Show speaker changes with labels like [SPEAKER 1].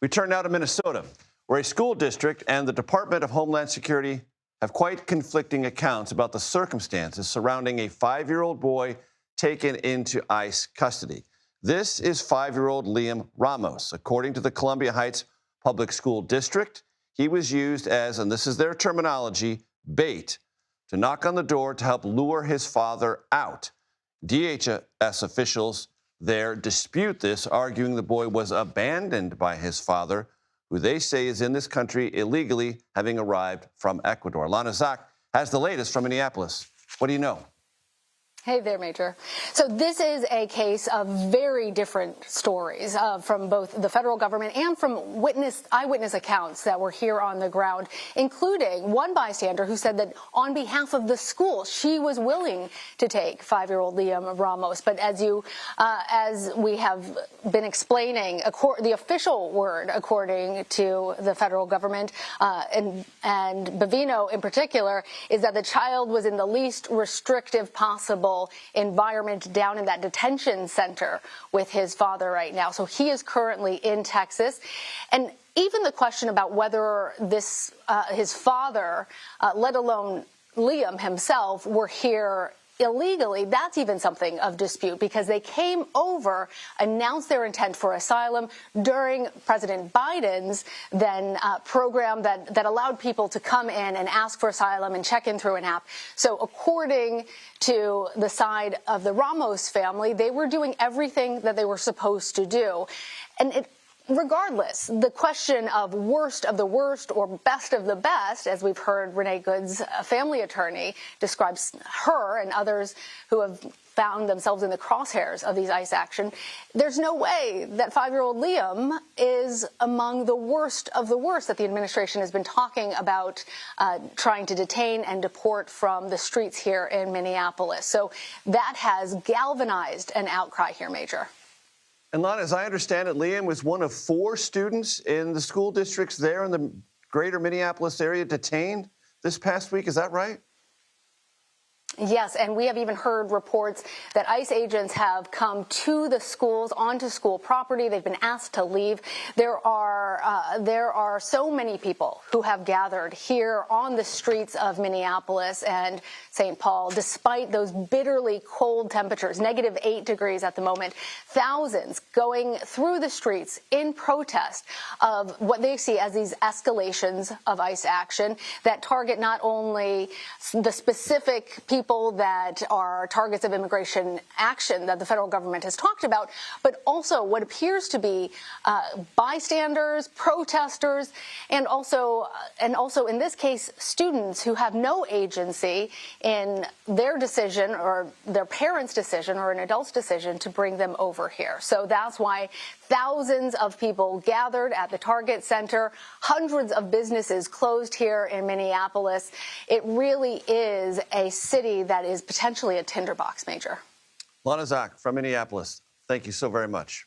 [SPEAKER 1] We turn now to Minnesota, where a school district and the Department of Homeland Security have quite conflicting accounts about the circumstances surrounding a 5-year-old boy taken into ICE custody. This is 5-year-old Liam Ramos. According to the Columbia Heights Public School District, he was used as, and this is their terminology, bait, to knock on the door to help lure his father out. DHS officials there dispute this, arguing the boy was abandoned by his father, who they say is in this country illegally, having arrived from Ecuador. Lana Zak has the latest from Minneapolis. What do you know?
[SPEAKER 2] Hey there, Major. So this is a case of very different stories from both the federal government and from eyewitness accounts that were here on the ground, including one bystander who said that on behalf of the school, she was willing to take 5-year-old Liam Ramos. But as we have been explaining, the official word, according to the federal government and Bavino in particular, is that the child was in the least restrictive possible environment down in that detention center with his father right now. So he is currently in Texas. And even the question about whether his father, let alone Liam himself, were here illegally, that's even something of dispute, because they came over, announced their intent for asylum during President Biden's then program that allowed people to come in and ask for asylum and check in through an app. So according to the side of the Ramos family, they were doing everything that they were supposed to do. And regardless, the question of worst of the worst or best of the best, as we've heard Renee Good's family attorney describes her and others who have found themselves in the crosshairs of these ICE action, there's no way that 5-year-old Liam is among the worst of the worst that the administration has been talking about trying to detain and deport from the streets here in Minneapolis. So that has galvanized an outcry here, Major.
[SPEAKER 1] And Lana, as I understand it, Liam was one of 4 students in the school districts there in the greater Minneapolis area detained this past week. Is that right?
[SPEAKER 2] Yes, and we have even heard reports that ICE agents have come to the schools, onto school property. They've been asked to leave. There are so many people who have gathered here on the streets of Minneapolis and St. Paul, despite those bitterly cold temperatures, -8 degrees at the moment. Thousands going through the streets in protest of what they see as these escalations of ICE action that target not only the specific people that are targets of immigration action that the federal government has talked about, but also what appears to be bystanders, protesters, and also in this case, students who have no agency in their decision or their parents' decision or an adult's decision to bring them over here. So that's why thousands of people gathered at the Target Center, hundreds of businesses closed here in Minneapolis. It really is a city that is potentially a tinderbox, Major.
[SPEAKER 1] Lana Zak from Minneapolis, thank you so very much.